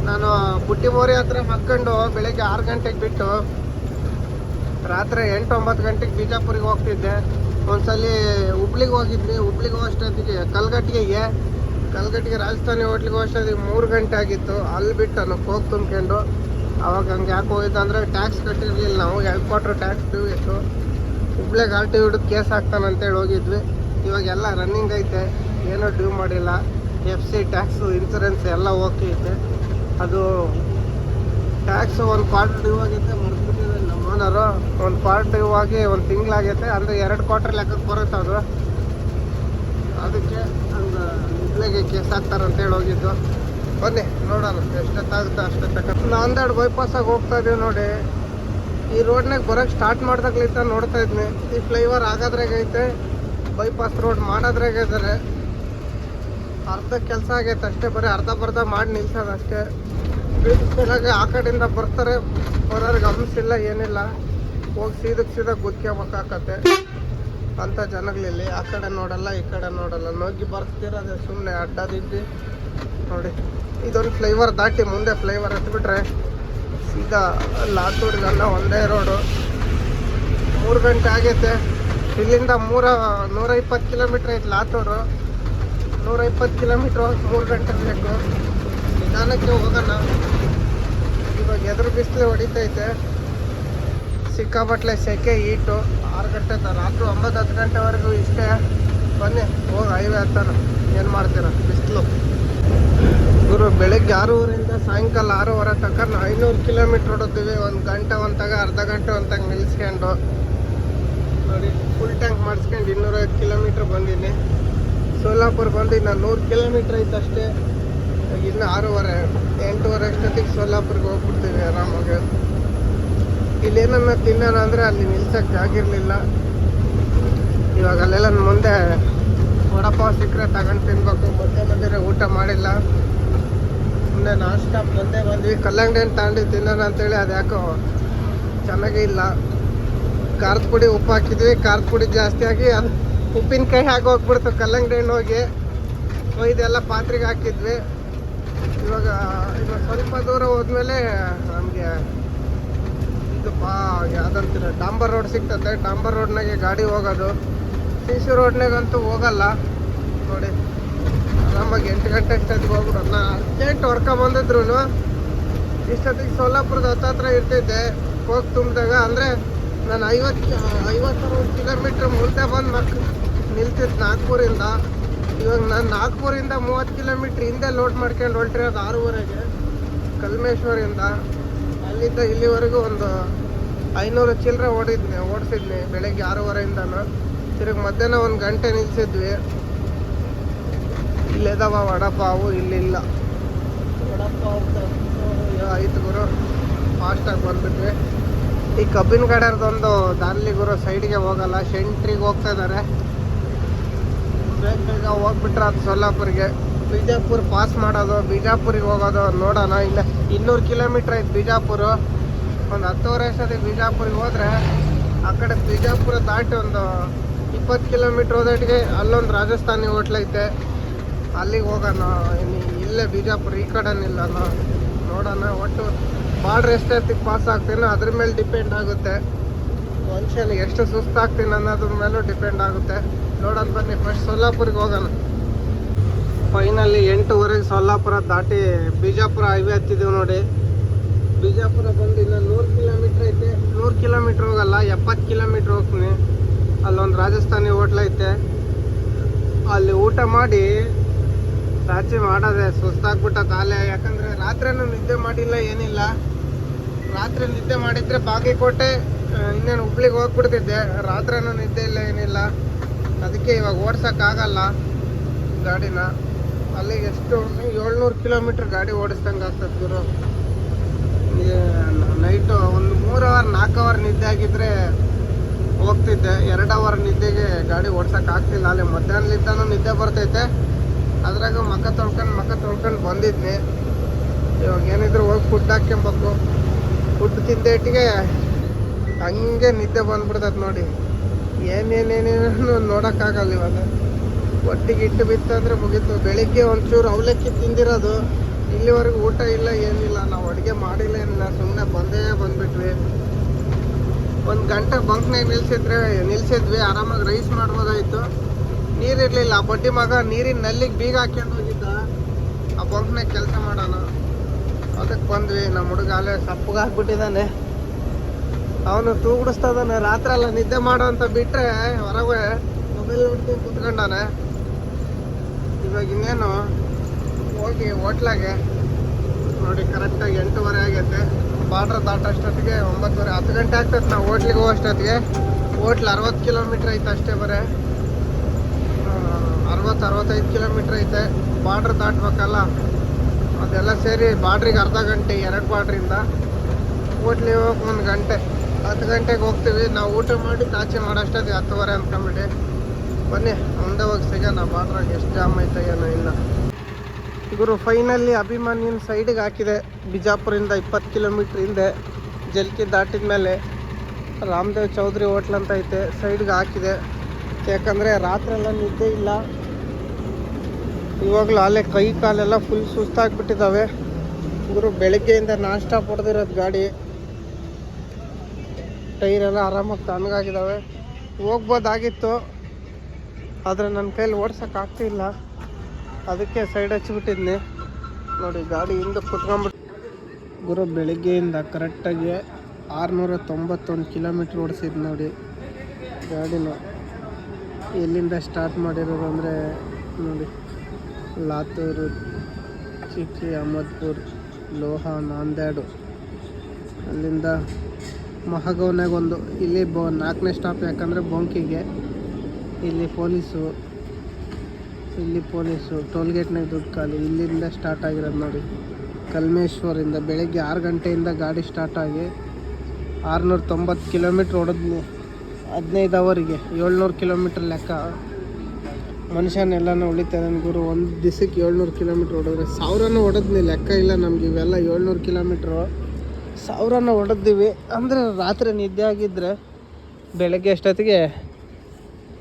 ನಾನು ಬುಟ್ಟಿಮೋರಿ ಹತ್ರ ಮಕ್ಕೊಂಡು ಬೆಳಗ್ಗೆ 6 ಗಂಟೆಗೆ ಬಿಟ್ಟು ರಾತ್ರಿ 8-9 ಗಂಟೆಗೆ ಬಿಜಾಪುರಿಗೆ ಹೋಗ್ತಿದ್ದೆ. ಒಂದ್ಸಲ ಹುಬ್ಳಿಗೆ ಹೋಗಿದ್ವಿ. ಹುಬ್ಳಿಗೆ ಹೋಗೋಷ್ಟೊತ್ತಿಗೆ ಕಲ್ಗಟ್ಟಿಗೆ ರಾಜಸ್ಥಾನಿ ಹೋಟ್ಲಿಗೆ ಹೋಗೋಷ್ಟೊತ್ತಿಗೆ 3 ಗಂಟೆ ಆಗಿತ್ತು. ಅಲ್ಲಿ ಬಿಟ್ಟು ನಾನು ಕೋಕ್ ತುಂಬ್ಕೊಂಡು ಅವಾಗ ಹಂಗೆ ಯಾಕೆ ಹೋಗಿದ್ದು ಅಂದರೆ ಟ್ಯಾಕ್ಸ್ ಕಟ್ಟಿರಲಿಲ್ಲ ನಾವು. 2 ಕ್ವಾರ್ಟರ್ ಟ್ಯಾಕ್ಸ್ ಡ್ಯೂ ಇತ್ತು. ಹುಬ್ಳಿಗೆ ಆರ್ ಟಿ ಹಿಡಿದು ಕೇಸ್ ಹಾಕ್ತಾನಂತೇಳಿ ಹೋಗಿದ್ವಿ. ಇವಾಗೆಲ್ಲ ರನ್ನಿಂಗ್ ಐತೆ, ಏನೂ ಡ್ಯೂ ಮಾಡಿಲ್ಲ. FC ಟ್ಯಾಕ್ಸು ಇನ್ಸೂರೆನ್ಸ್ ಎಲ್ಲ ಓಕೆ ಐತೆ. ಅದು ಟ್ಯಾಕ್ಸು 1 ಕ್ವಾರ್ಟರ್ ಡ್ಯೂ ಆಗೈತೆ, ಮರ್ತ್ಬಿಟ್ಟಿದೆ ನಮ್ಮ ಓನರು. 1 ಕ್ವಾರ್ಟರ್ ಡ್ಯೂ ಆಗಿ 1 ತಿಂಗಳಾಗೈತೆ. ಅಂದರೆ 2 ಕ್ವಾರ್ಟರ್ ಲೆಕ್ಕಕ್ಕೆ ಬರುತ್ತೆ ಅದು. ಅದಕ್ಕೆ ಹಂಗೆ ಹುಬ್ಳಿಗೆ ಕೇಸ್ ಹಾಕ್ತಾರಂತೇಳಿ ಹೋಗಿದ್ದು. ಬನ್ನಿ ನೋಡೋಣ ಎಷ್ಟೊತ್ತಾಗುತ್ತೆ ಅಷ್ಟೊತ್ತಕ್ಕ. ನಾಂದೇಡ್ ಬೈಪಾಸಾಗಿ ಹೋಗ್ತಾ ಇದೀವಿ ನೋಡಿ. ಈ ರೋಡ್ನಾಗ ಬರೋಕ್ಕೆ ಸ್ಟಾರ್ಟ್ ಮಾಡ್ದಾಗ್ಲಿಂತ ನೋಡ್ತಾ ಇದ್ನಿ. ಈ ಫ್ಲೈಓವರ್ ಆಗೋದ್ರಾಗ ಐತೆ, ಬೈಪಾಸ್ ರೋಡ್ ಮಾಡೋದ್ರಾಗ ಇದ್ದಾರೆ. ಅರ್ಧ ಕೆಲಸ ಆಗೈತೆ ಅಷ್ಟೇ, ಬರೀ ಅರ್ಧ ಮಾಡಿ ನಿಲ್ಸೋದು ಅಷ್ಟೇ. ಬ್ರಿಡ್ಜ್ ಆ ಕಡೆಯಿಂದ ಬರ್ತಾರೆ, ಬರೋರಿಗೆ ಗಮನಿಸಿಲ್ಲ ಏನಿಲ್ಲ. ಹೋಗಿ ಸೀದಾ ಗುದ್ಕೋಬೇಕಾಗತ್ತೆ ಅಂಥ ಜನಗಳಲ್ಲಿ. ಆ ಕಡೆ ನೋಡಲ್ಲ ಈ ಕಡೆ ನೋಡಲ್ಲ, ನೋಗಿ ಬರ್ತಿರೋದೆ ಸುಮ್ಮನೆ ಅಡ್ಡದಿದ್ದು ನೋಡಿ. ಇದೊಂದು ಫ್ಲೈಓವರ್ ದಾಟಿ ಮುಂದೆ ಫ್ಲೈಓವರ್ ಹತ್ಬಿಟ್ರೆ ಸೀದಾ ಲಾತೂರಿಗೆಲ್ಲ ಒಂದೇ ರೋಡು. 3 ಗಂಟೆ ಆಗೈತೆ. ಇಲ್ಲಿಂದ 120 ಕಿಲೋಮೀಟ್ರ್ ಐತೆ ಲಾತೂರು. 120 ಕಿಲೋಮೀಟ್ರ್ ಹೋಗಿ 3 ಗಂಟೆ ಬೇಕು. ನಿಧಾನಕ್ಕೆ ಹೋಗೋಣ. ಇವಾಗ ಎದುರು ಬಿಸಿಲು ಹೊಡಿತೈತೆ, ಸಿಕ್ಕಾಪಟ್ಲೆ ಸೆಕೆ ಹೀಟು. 6 ಗಂಟೆ ರಾತ್ರಿ 9-10 ಗಂಟೆವರೆಗೂ ಇಷ್ಟೇ. ಬನ್ನಿ ಹೋಗಿ ಹೈವೇ ಹತ್ತಾನ. ಏನು ಮಾಡ್ತೀರ ಬಿಸಿಲು ಗುರು. ಬೆಳಗ್ಗೆ 6:30 ಸಾಯಂಕಾಲ 6:30 ತನಕ 500 ಕಿಲೋಮೀಟ್ರ್ ಹೊಡೋತೀವಿ. 1 ಗಂಟೆ ಒಂತಾಗ ಅರ್ಧ ಗಂಟೆ ಒಂತಾಗ ನಿಲ್ಲಿಸ್ಕೊಂಡು ನೋಡಿ ಫುಲ್ ಟ್ಯಾಂಕ್ ಮಾಡಿಸ್ಕೊಂಡು 205 ಕಿಲೋಮೀಟ್ರ್ ಬಂದೀನಿ. ಸೋಲಾಪುರ ಬಂದು ಇನ್ನು 100 ಕಿಲೋಮೀಟ್ರ್ ಐತೆ ಅಷ್ಟೇ. ಇನ್ನು 6:30 8:30 ಅಷ್ಟೊತ್ತಿಗೆ ಸೋಲಾಪುರ್ಗೆ ಹೋಗ್ಬಿಡ್ತೀವಿ ಆರಾಮಾಗಿ. ಇಲ್ಲೇನನ್ನ ತಿನ್ನೋಣ ಅಂದರೆ ಅಲ್ಲಿ ನಿಲ್ಸಕ್ಕೆ ಆಗಿರಲಿಲ್ಲ. ಇವಾಗ ಅಲ್ಲೆಲ್ಲ ಮುಂದೆ ವಡಪಾವ್ ಸಿಕ್ಕರೆ ತಗೊಂಡು ತಿನ್ಬೇಕು. ಮಧ್ಯಾಹ್ನ ಊಟ ಮಾಡಿಲ್ಲ, ಸುಮ್ಮನೆ ನಾಷ್ಟ ಮುಂದೆ ಬಂದ್ವಿ. ಕಲ್ಲಂಗಡಿ ಹಣ್ಣು ತಗೊಂಡು ತಿನ್ನೋಣ ಅಂತೇಳಿ ಅದು ಯಾಕೋ ಚೆನ್ನಾಗೇ ಇಲ್ಲ. ಖಾರದ ಪುಡಿ ಉಪ್ಪು ಹಾಕಿದ್ವಿ, ಖಾರದ ಪುಡಿ ಜಾಸ್ತಿ ಆಗಿ ಅದು ಉಪ್ಪಿನಕಾಯಿ ಹಾಕಿ ಹೋಗ್ಬಿಡ್ತು ಕಲ್ಲಂಗಡಿ ಹಣ್ಣು ಹೋಗಿ. ಇದೆಲ್ಲ ಪಾತ್ರೆಗೆ ಹಾಕಿದ್ವಿ. ಇವಾಗ ಸ್ವಲ್ಪ ದೂರ ಹೋದ್ಮೇಲೆ ನಮಗೆ ಇದು ಯಾವುದಂತೀರ ಡಾಂಬರ್ ರೋಡ್ ಸಿಗ್ತದೆ. ಡಾಂಬರ್ ರೋಡ್ನಾಗೆ ಗಾಡಿ ಹೋಗೋದು. CC ರೋಡ್ನಾಗಂತೂ ಹೋಗಲ್ಲ ನೋಡಿ. ಆರಾಮಾಗಿ 8 ಗಂಟೆ ಅಷ್ಟೊತ್ತಿಗೆ ಹೋಗ್ಬಿಡೋಣ. ಅರ್ಜೆಂಟ್ ಬಂದಿದ್ರು ಇಷ್ಟೊತ್ತಿಗೆ ಸೋಲಾಪುರದ ಹತ್ರ ಇರ್ತಿದ್ದೆ. ಹೋಗಿ ತುಂಬಿದಾಗ ಅಂದರೆ ನಾನು 50-60 ಕಿಲೋಮೀಟ್ರ್ ಮುಂದೆ ಬಂದು ನಿಲ್ತಿದ್ದು ನಾಗ್ಪುರಿಂದ. ಇವಾಗ ನಾನು ನಾಗ್ಪುರಿಂದ 30 ಕಿಲೋಮೀಟ್ರ್ ಹಿಂದೆ ಲೋಡ್ ಮಾಡ್ಕೊಂಡು ಹೊರಟಿರೋದು 6:30ಗೆ ಕಲ್ಮೇಶ್ವರಿಂದ. ಅಲ್ಲಿಂದ ಇಲ್ಲಿವರೆಗೂ ಒಂದು 500 ಚಿಲ್ಲರೆ ಓಡಿಸಿದ್ನಿ ಬೆಳಗ್ಗೆ 6:30ಇಂದನೂ. ತಿರುಗಿ ಮಧ್ಯಾಹ್ನ 1 ಗಂಟೆ ನಿಲ್ಸಿದ್ವಿ. ಇಲ್ಲಿದಾವ ವಡಪಾವು, ಇಲ್ಲಿಲ್ಲ ವಡಪಾವು ಆಯ್ತು ಗುರು. ಫಾಸ್ಟಾಗಿ ಬಂದ್ಬಿಟ್ವಿ. ಈ ಕಬ್ಬಿನ ಗಡರ್ದೊಂದು ದಾರಿಲಿ ಗುರು ಸೈಡ್ಗೆ ಹೋಗಲ್ಲ, ಸೆಂಟ್ರಿಗೆ ಹೋಗ್ತಾ ಇದ್ದಾರೆ. ಬೇಗ ಹೋಗ್ಬಿಟ್ರೆ ಅದು ಸೋಲಾಪುರಿಗೆ. ಬಿಜಾಪುರ ಪಾಸ್ ಮಾಡೋದು, ಬಿಜಾಪುರಿಗೆ ಹೋಗೋದು ನೋಡೋಣ. ಇಲ್ಲ 200 ಕಿಲೋಮೀಟ್ರ್ ಐತೆ ಬಿಜಾಪುರ. ಒಂದು 10:30 ಅಷ್ಟೊತ್ತಿಗೆ ಬಿಜಾಪುರಿಗೆ ಹೋದರೆ ಆ ಕಡೆ ಬಿಜಾಪುರ ದಾಟಿ ಒಂದು 20 ಕಿಲೋಮೀಟ್ರ್ ಹೋದಟ್ಟಿಗೆ ಅಲ್ಲೊಂದು ರಾಜಸ್ಥಾನಿ ಹೋಟ್ಲೈತೆ, ಅಲ್ಲಿಗೆ ಹೋಗೋಣ. ಇಲ್ಲೇ ಬಿಜಾಪುರ ಈ ಕಡೆನಿಲ್ಲ ನೋಡೋಣ. ಒಟ್ಟು ಬಾರ್ಡ್ರ್ ಎಷ್ಟೊತ್ತಿಗೆ ಪಾಸ್ ಆಗ್ತೀನೋ ಅದ್ರ ಮೇಲೆ ಡಿಪೆಂಡ್ ಆಗುತ್ತೆ. ಮನುಷ್ಯನಿಗೆ ಎಷ್ಟು ಸುಸ್ತಾಗ್ತೀನಿ ಅನ್ನೋದ್ರ ಮೇಲೂ ಡಿಪೆಂಡ್ ಆಗುತ್ತೆ. ನೋಡೋಣ ಬನ್ನಿ. ಫಸ್ಟ್ ಸೋಲಾಪುರಿಗೆ ಹೋಗೋಣ. ಫೈನಲಿ 8:30ಗೆ ಸೋಲಾಪುರ ದಾಟಿ ಬಿಜಾಪುರ ಹೈವೇ ಹತ್ತಿದ್ದೀವಿ ನೋಡಿ. ಬಿಜಾಪುರ ಬಂದು ಇನ್ನು 100 ಕಿಲೋಮೀಟ್ರ್ ಐತೆ. 100 ಕಿಲೋಮೀಟ್ರ್ ಹೋಗಲ್ಲ, 70 ಕಿಲೋಮೀಟ್ರ್ ಹೋಗ್ತೀನಿ. ಅಲ್ಲೊಂದು ರಾಜಸ್ಥಾನಿ ಹೋಟ್ಲೈತೆ, ಅಲ್ಲಿ ಊಟ ಮಾಡಿ ರಾತ್ರಿ ಮಾಡೋದೆ ಸುಸ್ತಾಗ್ಬಿಟ್ಟ ಕಾಲೇ. ಯಾಕಂದರೆ ರಾತ್ರಿನೂ ನಿದ್ದೆ ಮಾಡಿಲ್ಲ, ಏನಿಲ್ಲ. ರಾತ್ರಿ ನಿದ್ದೆ ಮಾಡಿದರೆ ಬಾಗಲಕೋಟೆ ಇನ್ನೇನು ಹುಬ್ಳಿಗೆ ಹೋಗ್ಬಿಡ್ತಿದ್ದೆ. ರಾತ್ರಿನೂ ನಿದ್ದೆ ಇಲ್ಲ, ಏನಿಲ್ಲ. ಅದಕ್ಕೆ ಇವಾಗ ಓಡ್ಸೋಕ್ಕಾಗಲ್ಲ ಗಾಡಿನ. ಅಲ್ಲಿಗೆ ಎಷ್ಟು 700 ಕಿಲೋಮೀಟ್ರ್ ಗಾಡಿ ಓಡಿಸ್ದಂಗೆ ಆಗ್ತದೆ ಗುರು. ನೈಟು ಒಂದು 3 ಅವರ್ 4 ಅವರ್ ನಿದ್ದೆ ಆಗಿದ್ದರೆ ಹೋಗ್ತಿದ್ದೆ. 2 ಅವರ್ ನಿದ್ದೆಗೆ ಗಾಡಿ ಓಡ್ಸೋಕ್ಕಾಗ್ತಿಲ್ಲ. ಅಲ್ಲಿ ಮಧ್ಯಾಹ್ನಲಿದ್ದಾನು ನಿದ್ದೆ ಬರ್ತೈತೆ. ಅದ್ರಾಗ ಮಕ್ಕ ತೊಳ್ಕೊಂಡು ಬಂದಿದ್ನಿ. ಇವಾಗ ಏನಿದ್ರು ಹೋಗಿ ಫುಡ್ ಹಾಕ್ಕೊಬೇಕು. ಫುಡ್ ತಿಂದೇಟಿಗೆ ಹಂಗೆ ನಿದ್ದೆ ಬಂದ್ಬಿಡ್ತದೆ ನೋಡಿ. ಏನೇನೇನೇನು ನೋಡೋಕ್ಕಾಗಲ್ಲ. ಇವಾಗ ಒಟ್ಟಿಗೆ ಇಟ್ಟು ಬಿತ್ತಂದ್ರೆ ಮುಗೀತು. ಬೆಳಿಗ್ಗೆ ಒಂಚೂರು ಅವಲಕ್ಕಿ ತಿಂದಿರೋದು, ಇಲ್ಲಿವರೆಗೂ ಊಟ ಇಲ್ಲ, ಏನಿಲ್ಲ. ನಾವು ಅಡುಗೆ ಮಾಡಿಲ್ಲ, ಏನಿಲ್ಲ. ಸುಮ್ಮನೆ ಬಂದ್ಬಿಟ್ವಿ. 1 ಗಂಟೆ ಬಂಕ್ನಾಗ ನಿಲ್ಸಿದ್ವಿ. ಆರಾಮಾಗಿ ರೈಸ್ ಮಾಡ್ಬೋದಾಯಿತು. ನೀರಿರಲಿಲ್ಲ. ಆ ಬಡ್ಡಿ ಮಗ ನೀರಿನ ನಲ್ಲಿಗೆ ಬೀಗ ಹಾಕ್ಕೊಂಡು ಹೋಗಿದ್ದ. ಆ ಬಂಕ್ನಾಗ ಕೆಲಸ ಮಾಡೋಣ ಅದಕ್ಕೆ ಬಂದ್ವಿ. ನಮ್ಮ ಹುಡುಗ ಅಲ್ಲೇ ಸಪ್ಪಗಾಗ್ಬಿಟ್ಟಿದ್ದಾನೆ. ಅವನು ತೂಗುಡಿಸ್ತಾನೆ. ರಾತ್ರಿ ಎಲ್ಲ ನಿದ್ದೆ ಮಾಡೋ ಅಂತ ಬಿಟ್ಟರೆ ಹೊರಗೆ ಮೊಬೈಲ್ ನೋಡ್ಕೊಂಡು ಕುತ್ಕೊಂಡಾನೆ. ಇವಾಗ ಇನ್ನೇನು ಹೋಗಿ ಹೋಟ್ಲಾಗೆ ನೋಡಿ. ಕರೆಕ್ಟಾಗಿ 8:30 ಆಗೈತೆ. ಬಾರ್ಡ್ರ್ ದಾಟೋಷ್ಟೊತ್ತಿಗೆ 9:30 10 ಗಂಟೆ ಆಗ್ತದೆ. ನಾವು ಹೋಟ್ಲಿಗೆ ಹೋಗೋಷ್ಟೊತ್ತಿಗೆ. ಹೋಟ್ಲ್ 60 ಕಿಲೋಮೀಟ್ರ್ ಐತೆ ಅಷ್ಟೇ. ಬರೀ 60-65 ಕಿಲೋಮೀಟ್ರ್ ಐತೆ. ಬಾರ್ಡ್ರ್ ದಾಟ್ಬೇಕಲ್ಲ, ಅದೆಲ್ಲ ಸೇರಿ ಬಾರ್ಡ್ರಿಗೆ ಅರ್ಧ ಗಂಟೆ. 2 ಬಾರ್ಡ್ರಿಂದ ಹೋಟ್ಲಿಗೆ ಹೋಗಿ 1 ಗಂಟೆ. 10 ಗಂಟೆಗೆ ಹೋಗ್ತೀವಿ. ನಾವು ಊಟ ಮಾಡಿ ಆಚೆ ಮಾಡೋಷ್ಟೊತ್ತಿಗೆ 10:30 ಅಂದ್ಕೊಂಬಿಡಿ. ಬನ್ನಿ ಮುಂದೆ ಹೋಗಿ ಸಿಗೋಣ. ಬಾರ್ಡ್ರಾಗ ಎಷ್ಟು ಜಾಮ್ ಐತೆ ಏನೋ ಇಲ್ಲ ಗುರು. ಫೈನಲಿ ಅಭಿಮಾನ್ಯನ ಸೈಡಿಗೆ ಹಾಕಿದೆ. ಬಿಜಾಪುರಿಂದ 20 ಕಿಲೋಮೀಟ್ರ್ ಹಿಂದೆ ಜಲ್ಕಿ ದಾಟಿದ ಮೇಲೆ ರಾಮದೇವ್ ಚೌಧರಿ ಹೋಟ್ಲ್ ಅಂತ ಐತೆ, ಸೈಡ್ಗೆ ಹಾಕಿದೆ. ಯಾಕಂದರೆ ರಾತ್ರಿ ಎಲ್ಲ ನಿದ್ದೆ ಇಲ್ಲ. ಇವಾಗಲೂ ಅಲ್ಲೇ ಕೈ ಕಾಲೆಲ್ಲ ಫುಲ್ ಸುಸ್ತಾಗ್ಬಿಟ್ಟಿದ್ದಾವೆ ಗುರು. ಬೆಳಗ್ಗೆಯಿಂದ ನಾಷ್ಟ ಪಡೆದಿರೋದು ಗಾಡಿ. ಟೈರೆಲ್ಲ ಆರಾಮಾಗಿ ತಣ್ಣಗಾಗಿದ್ದಾವೆ. ಹೋಗ್ಬೋದಾಗಿತ್ತು, ಆದರೆ ನನ್ನ ಕೈಲಿ ಓಡ್ಸೋಕ್ಕಾಗ್ತಿಲ್ಲ. ಅದಕ್ಕೆ ಸೈಡ್ ಹಚ್ಚಿಬಿಟ್ಟಿದ್ನಿ ನೋಡಿ. ಗಾಡಿ ಹಿಂದೆ ಕುತ್ಕೊಂಡ್ಬಿಟ್ಟು ಗುರು ಬೆಳಿಗ್ಗೆಯಿಂದ ಕರೆಕ್ಟಾಗಿ 691 ಕಿಲೋಮೀಟ್ರ್ ಓಡಿಸಿದ್ದು ನೋಡಿ ಗಾಡಿನ. ಎಲ್ಲಿಂದ ಸ್ಟಾರ್ಟ್ ಮಾಡಿರೋದು ಅಂದರೆ ನೋಡಿ, ಲಾತೂರು, ಚಿಕ್ಕಿ, ಅಹಮದ್ಪುರ್, ಲೋಹ, ನಾಂದೇಡು, ಅಲ್ಲಿಂದ ಮಹಗೌನಾಗೊಂದು, ಇಲ್ಲಿ 4ನೇ ಸ್ಟಾಪ್ ಯಾಕಂದರೆ ಬೊಂಕಿಗೆ. ಇಲ್ಲಿ ಪೊಲೀಸು, ಟೋಲ್ಗೇಟ್ನಾಗ ದುಡ್ಡು ಖಾಲಿ. ಇಲ್ಲಿಂದ ಸ್ಟಾರ್ಟ್ ಆಗಿರೋದು ನೋಡಿ, ಕಲ್ಮೇಶ್ವರಿಂದ. ಬೆಳಗ್ಗೆ 6 ಗಂಟೆಯಿಂದ ಗಾಡಿ ಸ್ಟಾರ್ಟ್ ಆಗಿ 690 ಕಿಲೋಮೀಟ್ರ್ ಹೊಡೆದ್ನಿ 15 ಅವರಿಗೆ. 700 ಕಿಲೋಮೀಟ್ರ್ ಲೆಕ್ಕ. ಮನುಷ್ಯನೆಲ್ಲನೂ ಉಳಿತಾನೆ ಗುರು. ಒಂದು ದಿವಸಕ್ಕೆ 700 ಕಿಲೋಮೀಟ್ರ್ ಹೊಡೆದ್ರೆ 1000 ಹೊಡೆದ್ನಿ, ಲೆಕ್ಕ ಇಲ್ಲ ನಮ್ಗೆ ಇವೆಲ್ಲ. 700 ಕಿಲೋಮೀಟ್ರು 1000 ಹೊಡೆದಿವಿ ಅಂದರೆ ರಾತ್ರಿ ನಿದ್ದೆ ಆಗಿದ್ದರೆ ಬೆಳಗ್ಗೆ ಅಷ್ಟೊತ್ತಿಗೆ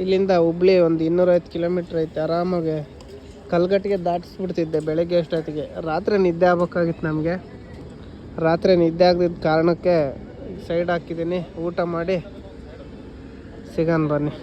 ಇಲ್ಲಿಂದ ಹುಬ್ಳಿ ಒಂದು 250 ಕಿಲೋಮೀಟ್ರ್ ಐತೆ, ಆರಾಮಾಗಿ ಕಲ್ಗಟ್ಟಿಗೆ ದಾಟಿಸ್ಬಿಡ್ತಿದ್ದೆ ಬೆಳಗ್ಗೆ ಅಷ್ಟೊತ್ತಿಗೆ. ರಾತ್ರಿ ನಿದ್ದೆ ಆಗ್ಬೇಕಾಗಿತ್ತು ನಮಗೆ. ರಾತ್ರಿ ನಿದ್ದೆ ಆಗದಿದ್ದ ಕಾರಣಕ್ಕೆ ಸೈಡ್ ಹಾಕಿದ್ದೀನಿ. ಊಟ ಮಾಡಿ ಸಿಗೋಣ ಬನ್ನಿ.